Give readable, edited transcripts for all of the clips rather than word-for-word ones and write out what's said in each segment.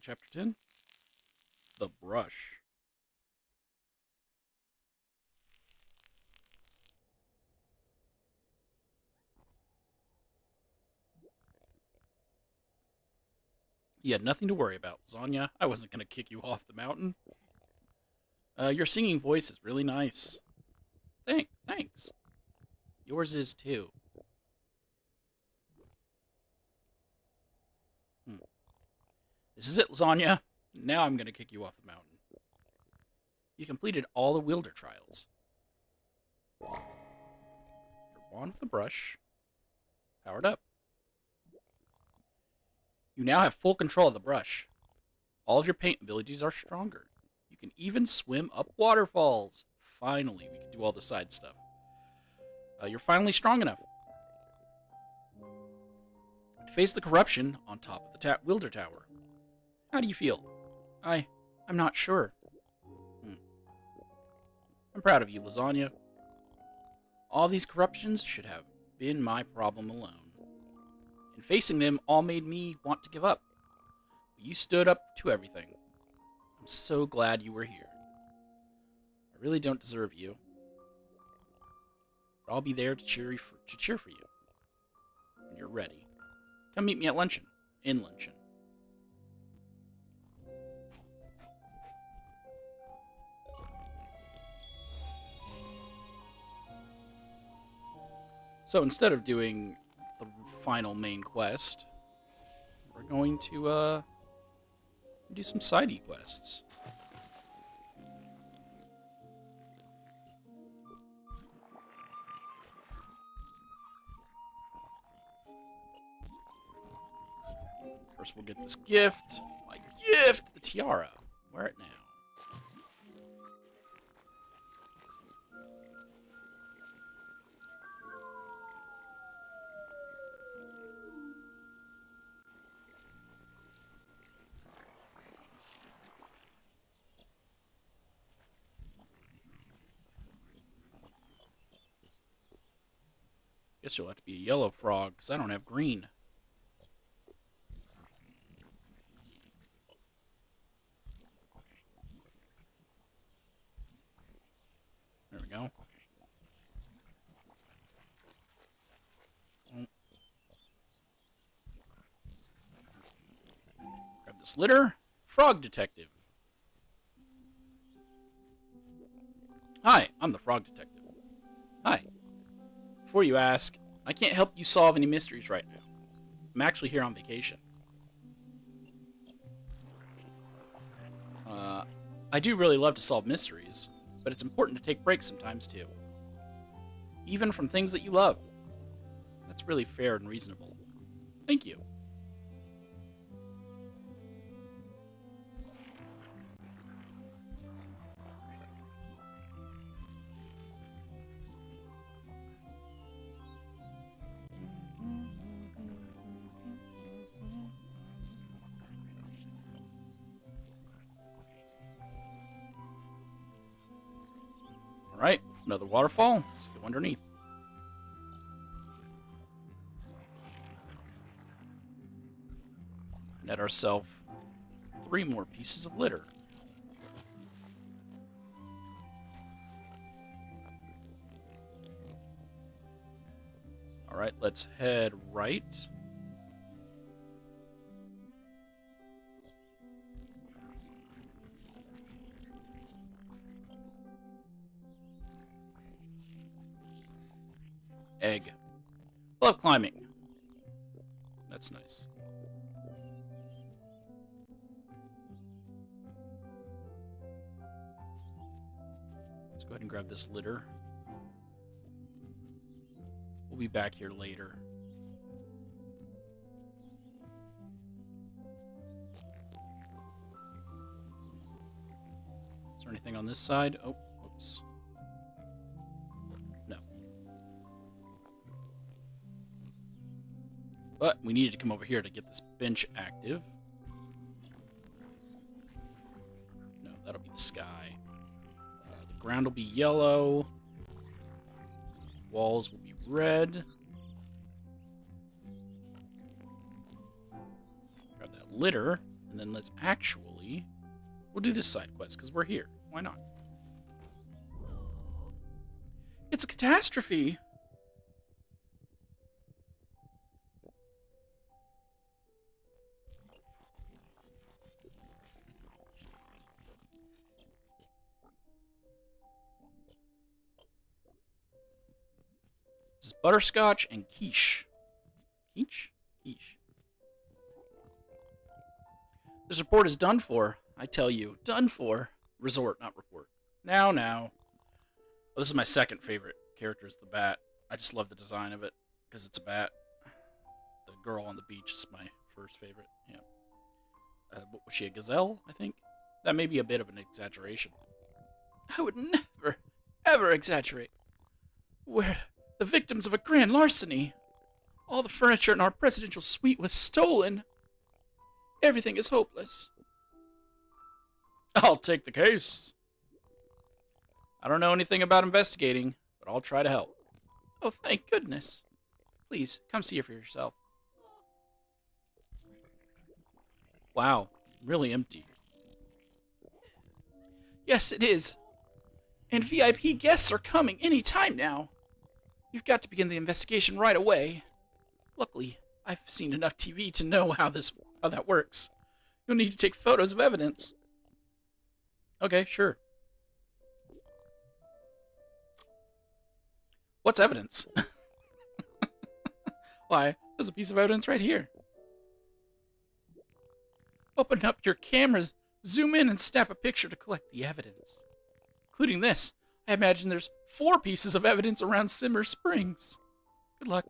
Chapter 10. The Brush. You had nothing to worry about, Lasagna. I wasn't going to kick you off the mountain. Your singing voice is really nice. Thanks. Yours is too. Hmm. This is it, Lasagna. Now I'm going to kick you off the mountain. You completed all the Wielder trials. Your wand with the brush. Powered up. You now have full control of the brush. All of your paint abilities are stronger. You can even swim up waterfalls. Finally, we can do all the side stuff. You're finally strong enough to face the corruption on top of the Wielder Tower. How do you feel? I'm not sure. I'm proud of you, Lasagna. All these corruptions should have been my problem alone. And facing them all made me want to give up. But you stood up to everything. I'm so glad you were here. I really don't deserve you. But I'll be there to cheer for you when you're ready. Come meet me at luncheon. In luncheon. So instead of doing the final main quest, we're going to do some sidey quests. First, we'll get this gift. My gift! The tiara. Wear it now. Guess you'll have to be a yellow frog, because I don't have green. There we go. Grab this litter. Frog detective. Hi, I'm the frog detective. Hi. Before you ask, I can't help you solve any mysteries right now. I'm actually here on vacation. I do really love to solve mysteries, but it's important to take breaks sometimes too. Even from things that you love. That's really fair and reasonable. Thank you. Alright, another waterfall. Let's go underneath. Net ourselves 3 more pieces of litter. Alright, let's head right. Egg. Love climbing. That's nice. Let's go ahead and grab this litter. We'll be back here later. Is there anything on this side? Oh, oops. No. But we needed to come over here to get this bench active. No, that'll be the sky. The ground will be yellow. Walls will be red. Grab that litter, and And then let's actually... We'll do this side quest, because we're here. Why not? It's a catastrophe! This is butterscotch and quiche. Quiche? Quiche. This report is done for. I tell you, done for. Resort, not report. Now. Well, this is my second favorite character, is the bat. I just love the design of it, because it's a bat. The girl on the beach is my first favorite. Yeah. What was she, a gazelle, I think? That may be a bit of an exaggeration. I would never, ever exaggerate. We're the victims of a grand larceny. All the furniture in our presidential suite was stolen. Everything is hopeless. I'll take the case. I don't know anything about investigating, but I'll try to help. Oh, thank goodness. Please, come see it for yourself. Wow, really empty. Yes, it is. And VIP guests are coming any time now. You've got to begin the investigation right away. Luckily, I've seen enough TV to know how that works. You'll need to take photos of evidence. Okay, sure. What's evidence? Why, there's a piece of evidence right here. Open up your cameras, zoom in, and snap a picture to collect the evidence. Including this. I imagine there's 4 pieces of evidence around Simmer Springs. Good luck.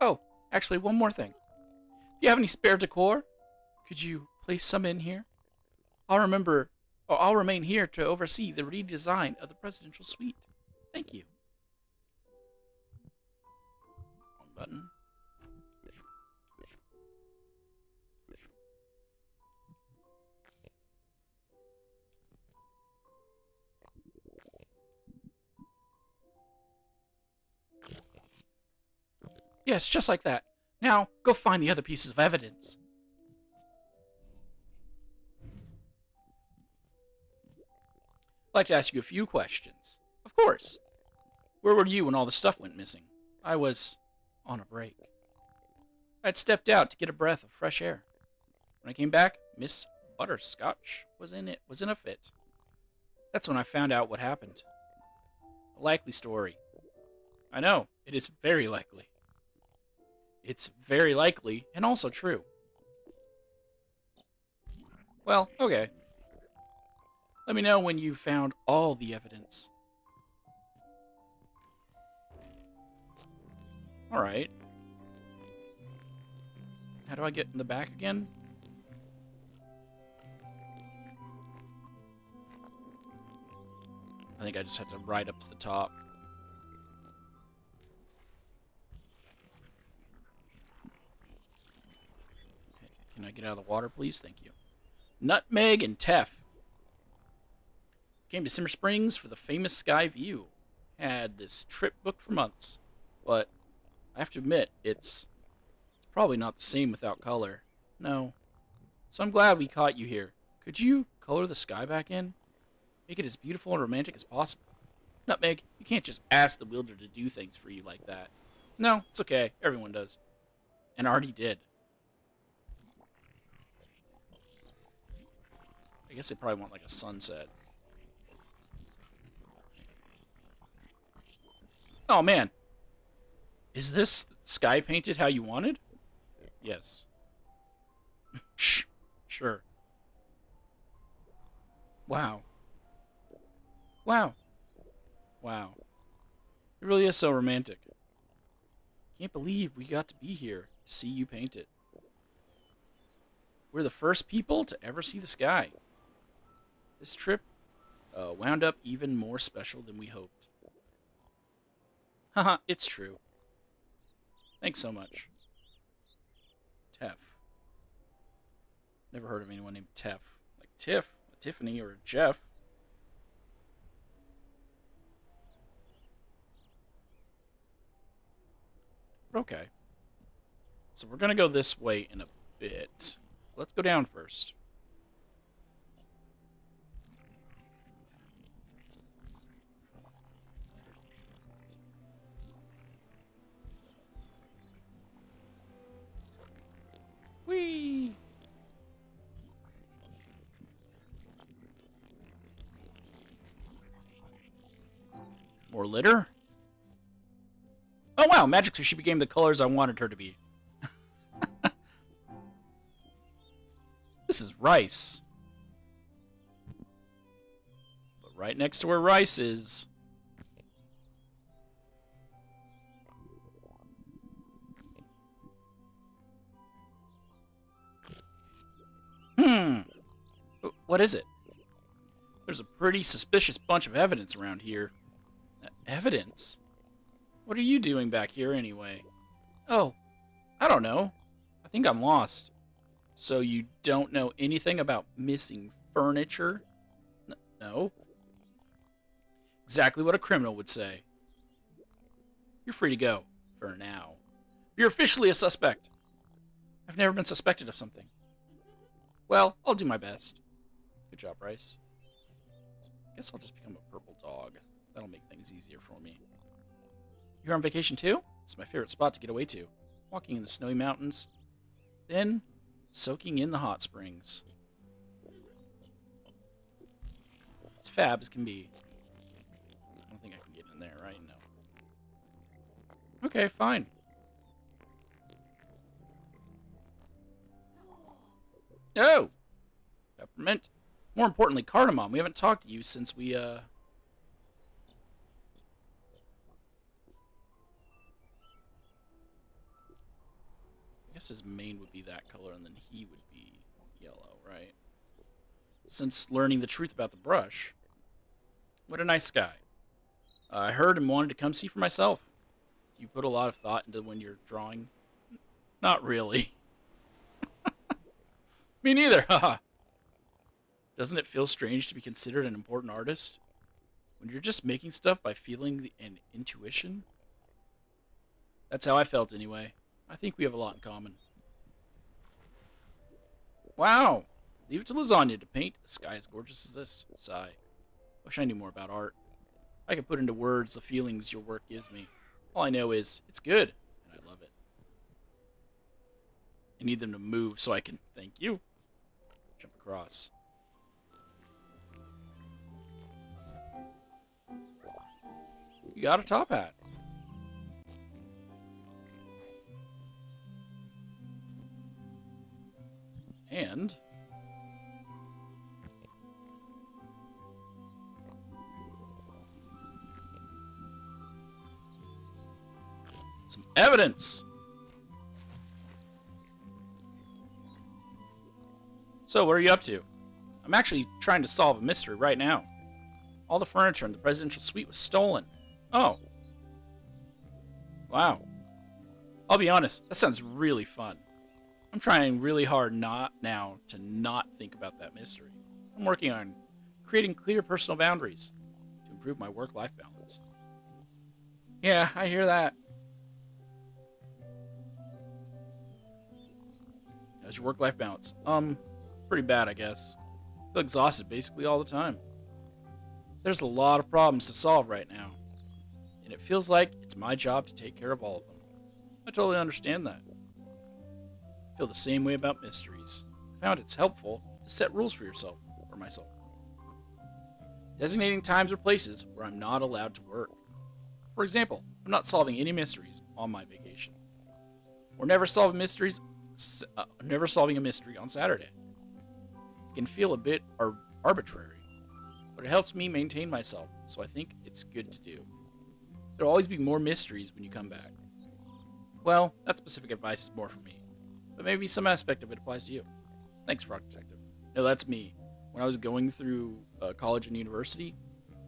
Oh, actually, one more thing. If you have any spare decor, could you place some in here? I'll remain here to oversee the redesign of the presidential suite. Thank you. Wrong button. Yes, just like that. Now, go find the other pieces of evidence. I'd like to ask you a few questions. Of course. Where were you when all the stuff went missing? I was on a break. I'd stepped out to get a breath of fresh air. When I came back, Miss Butterscotch was in a fit. That's when I found out what happened. A likely story. I know, it is very likely. It's very likely and also true. Well, okay. Let me know when you found all the evidence. Alright. How do I get in the back again? I think I just have to ride up to the top. Okay. Can I get out of the water, please? Thank you. Nutmeg and Teff. Came to Simmer Springs for the famous sky view. Had this trip booked for months. But I have to admit, it's probably not the same without color. No. So I'm glad we caught you here. Could you color the sky back in? Make it as beautiful and romantic as possible. Nutmeg, you can't just ask the wielder to do things for you like that. No, it's okay. Everyone does. And already did. I guess they probably want like a sunset. Oh, man. Is this sky painted how you wanted? Yes. Sure. Wow. Wow. Wow. It really is so romantic. Can't believe we got to be here to see you paint it. We're the first people to ever see the sky. This trip wound up even more special than we hoped. Haha, it's true. Thanks so much. Teff. Never heard of anyone named Teff. Like Tiff, a Tiffany, or a Jeff. Okay. So we're going to go this way in a bit. Let's go down first. Whee! More litter? Oh wow, magically she became the colors I wanted her to be. This is rice. But right next to where rice is... What is it? There's a pretty suspicious bunch of evidence around here. Evidence? What are you doing back here anyway? Oh, I don't know. I think I'm lost. So you don't know anything about missing furniture? No. Exactly what a criminal would say. You're free to go, for now. You're officially a suspect. I've never been suspected of something. Well, I'll do my best. Good job, Bryce. Guess I'll just become a purple dog. That'll make things easier for me. You're on vacation too? It's my favorite spot to get away to. Walking in the snowy mountains. Then, soaking in the hot springs. It's fab as can be. I don't think I can get in there, right? No. Okay, fine. Oh! Peppermint. More importantly, cardamom. We haven't talked to you since we, I guess his mane would be that color, and then he would be yellow, right? Since learning the truth about the brush. What a nice guy. I heard and wanted to come see for myself. Do you put a lot of thought into when you're drawing? Not really. Me neither, haha. Doesn't it feel strange to be considered an important artist? When you're just making stuff by feeling and intuition? That's how I felt anyway. I think we have a lot in common. Wow! Leave it to lasagna to paint a sky as gorgeous as this. Sigh. Wish I knew more about art. I can put into words the feelings your work gives me. All I know is, it's good, and I love it. I need them to move so I can thank you. Jump across. You got a top hat. And some evidence. So, what are you up to? I'm actually trying to solve a mystery right now. All the furniture in the presidential suite was stolen. Oh. Wow. I'll be honest, that sounds really fun. I'm trying really hard not think about that mystery. I'm working on creating clear personal boundaries to improve my work-life balance. Yeah, I hear that. How's your work-life balance? Pretty bad, I guess. I feel exhausted basically all the time. There's a lot of problems to solve right now, and it feels like it's my job to take care of all of them. I totally understand that. I feel the same way about mysteries. I found it's helpful to set rules for myself. Designating times or places where I'm not allowed to work. For example, I'm not solving any mysteries on my vacation. Or never solving a mystery on Saturday. It can feel a bit arbitrary, but it helps me maintain myself, so I think it's good to do. There'll always be more mysteries when you come back. Well, that specific advice is more for me, but maybe some aspect of it applies to you. Thanks, Frog Detective. No, that's me. When I was going through college and university,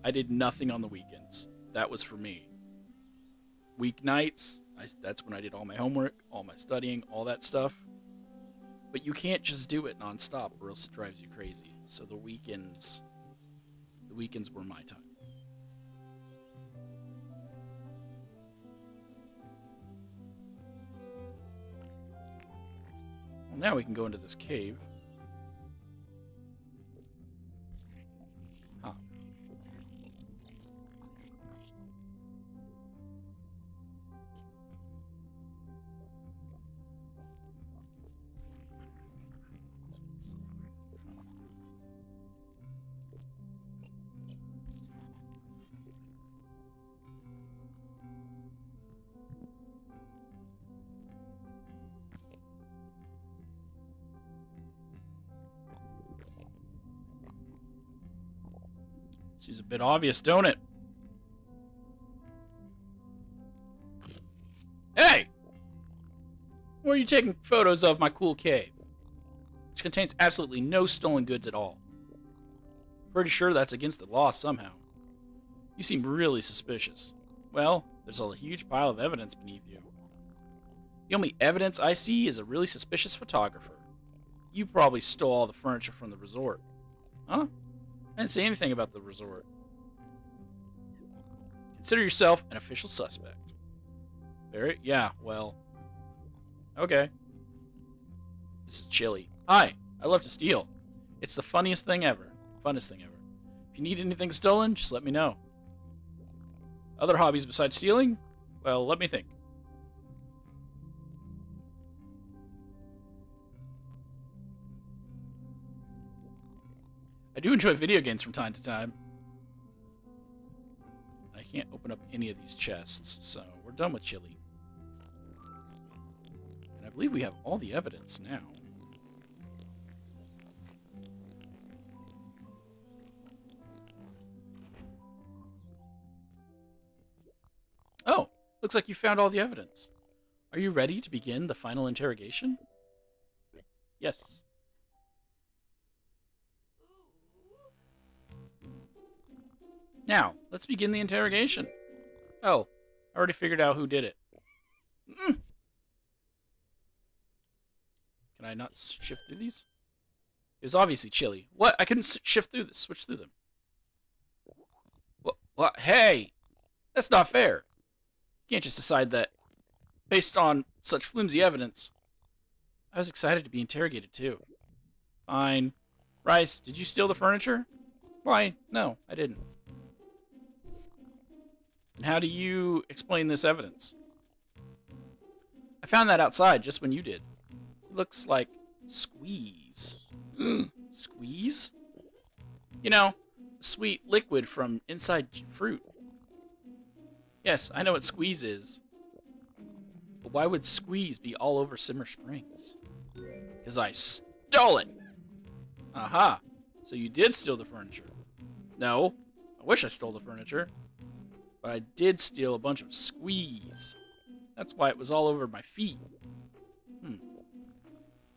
I did nothing on the weekends. That was for me. Weeknights, that's when I did all my homework, all my studying, all that stuff. But you can't just do it nonstop or else it drives you crazy. So the weekends were my time. Well, now we can go into this cave. Huh. Seems a bit obvious, don't it? Hey! Why are you taking photos of my cool cave? Which contains absolutely no stolen goods at all. Pretty sure that's against the law somehow. You seem really suspicious. Well, there's a huge pile of evidence beneath you. The only evidence I see is a really suspicious photographer. You probably stole all the furniture from the resort. Huh? I didn't say anything about the resort. Consider yourself an official suspect. Very? Yeah, well. Okay. This is Chili. Hi, I love to steal. It's the funniest thing ever. Funnest thing ever. If you need anything stolen, just let me know. Other hobbies besides stealing? Well, let me think. I do enjoy video games from time to time. I can't open up any of these chests, so we're done with Chili. And I believe we have all the evidence now. Oh, looks like you found all the evidence. Are you ready to begin the final interrogation? Yes. Now, let's begin the interrogation. Oh, I already figured out who did it. Can I not shift through these? It was obviously Chili. What? I couldn't shift through this, switch through them. What? Hey! That's not fair. You can't just decide that based on such flimsy evidence. I was excited to be interrogated, too. Fine. Rice, did you steal the furniture? Why? No, I didn't. And how do you explain this evidence? I found that outside just when you did. It looks like squeeze. Squeeze? You know, sweet liquid from inside fruit. Yes, I know what squeeze is. But why would squeeze be all over Simmer Springs? Because I stole it! Aha! So you did steal the furniture. No, I wish I stole the furniture. But I did steal a bunch of squeeze. That's why it was all over my feet.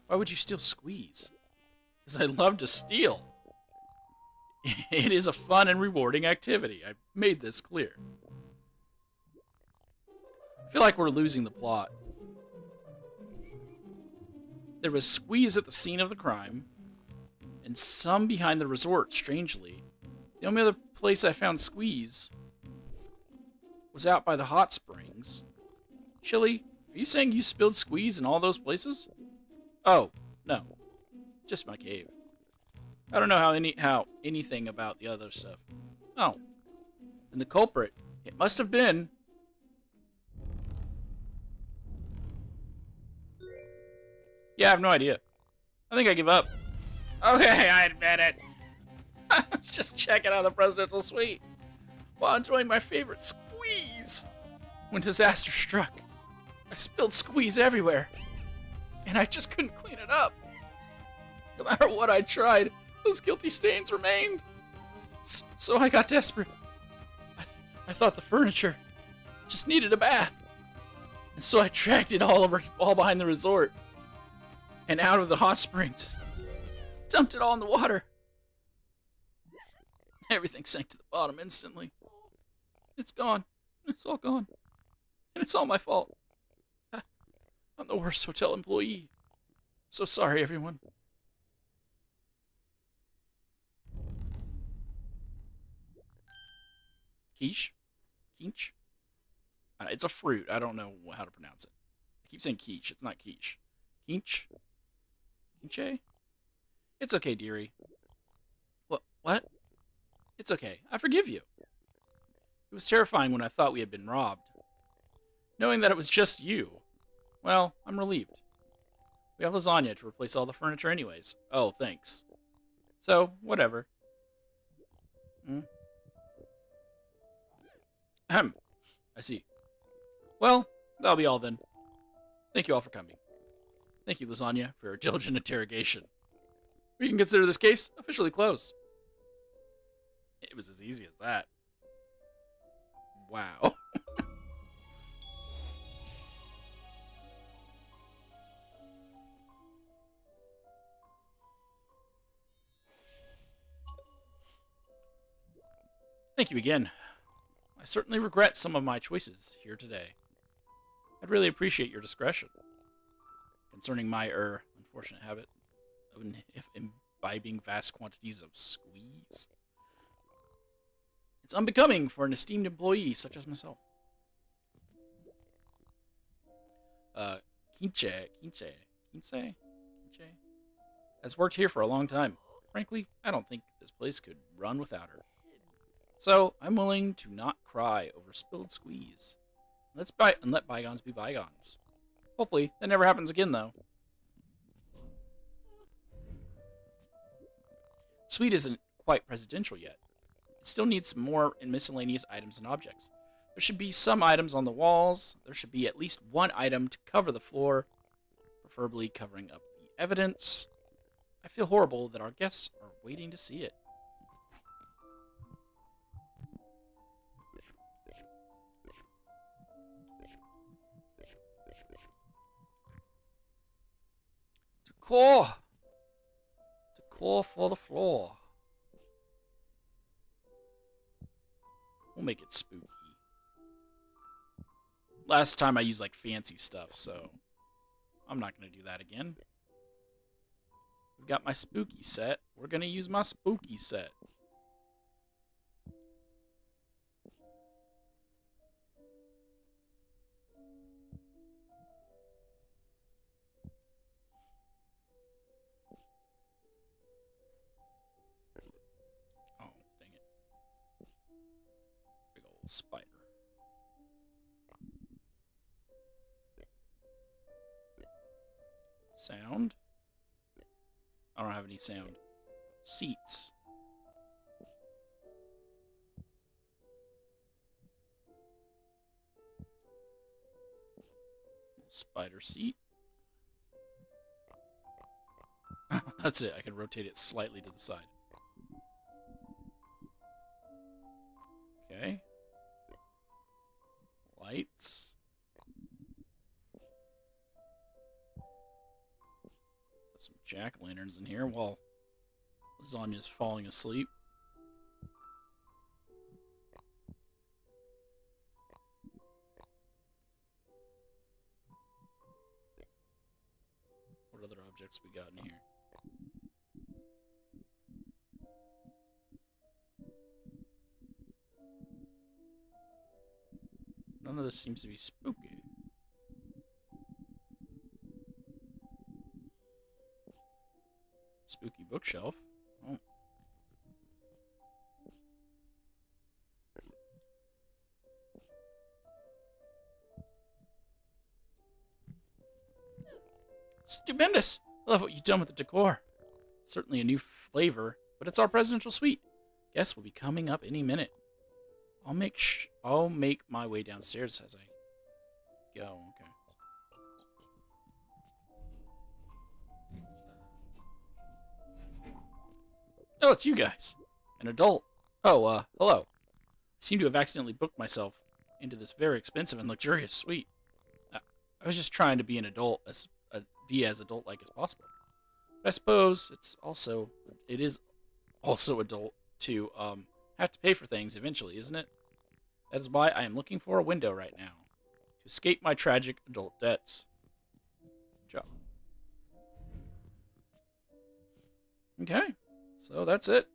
Why would you steal squeeze? Because I love to steal. It is a fun and rewarding activity. I made this clear. I feel like we're losing the plot. There was squeeze at the scene of the crime, and some behind the resort, strangely. The only other place I found squeeze was out by the hot springs. Chili, are you saying you spilled squeeze in all those places? Oh, no. Just my cave. I don't know how anything about the other stuff. Oh. And the culprit, it must have been... Yeah, I have no idea. I think I give up. Okay, I admit it. I was just checking out the presidential suite while enjoying my favorite squeeze when disaster struck. I spilled squeeze everywhere, and I just couldn't clean it up. No matter what I tried, those guilty stains remained. So I got desperate. I thought the furniture just needed a bath, and so I dragged it all behind the resort and out of the hot springs. Dumped it all in the water. Everything sank to the bottom instantly. It's gone. It's all gone. And it's all my fault. I'm the worst hotel employee. So sorry, everyone. Quiche? Quiche? It's a fruit. I don't know how to pronounce it. I keep saying quiche. It's not quiche. Quiche? Kinche? It's okay, dearie. What? It's okay. I forgive you. It was terrifying when I thought we had been robbed. Knowing that it was just you. Well, I'm relieved. We have lasagna to replace all the furniture anyways. Oh, thanks. So, whatever. Hmm? Ahem. I see. Well, that'll be all then. Thank you all for coming. Thank you, Lasagna, for your diligent interrogation. We can consider this case officially closed. It was as easy as that. Wow. Thank you again. I certainly regret some of my choices here today. I'd really appreciate your discretion concerning my, unfortunate habit of imbibing vast quantities of squeeze. It's unbecoming for an esteemed employee such as myself. Kinche has worked here for a long time. Frankly, I don't think this place could run without her. So, I'm willing to not cry over spilled squeeze. And let bygones be bygones. Hopefully, that never happens again, though. Suite isn't quite presidential yet. It still needs some more miscellaneous items and objects. There should be some items on the walls. There should be at least one item to cover the floor, preferably covering up the evidence. I feel horrible that our guests are waiting to see it. Decor for the floor. We'll make it spooky. Last time I used like fancy stuff, so I'm not going to do that again. We've got my spooky set. We're going to use my spooky set. Oh, dang it. Big old spider. Sound? I don't have any sound. Seats. Spider seat. That's it. I can rotate it slightly to the side. Okay. Lights. There's some jack-o'-lanterns in here while Lasagna's falling asleep. What other objects we got in here? None of this seems to be spooky. Spooky bookshelf. Oh. Stupendous! I love what you've done with the decor. Certainly a new flavor, but it's our presidential suite. Guests will be coming up any minute. I'll make my way downstairs as I go. Okay. Oh, it's you guys. An adult. Oh, hello. I seem to have accidentally booked myself into this very expensive and luxurious suite. I was just trying to be an adult, be as adult-like as possible. But I suppose it is also adult to have to pay for things eventually, isn't it? That is why I am looking for a window right now to escape my tragic adult debts. Good job. Okay, so that's it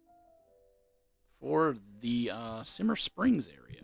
for the Simmer Springs area.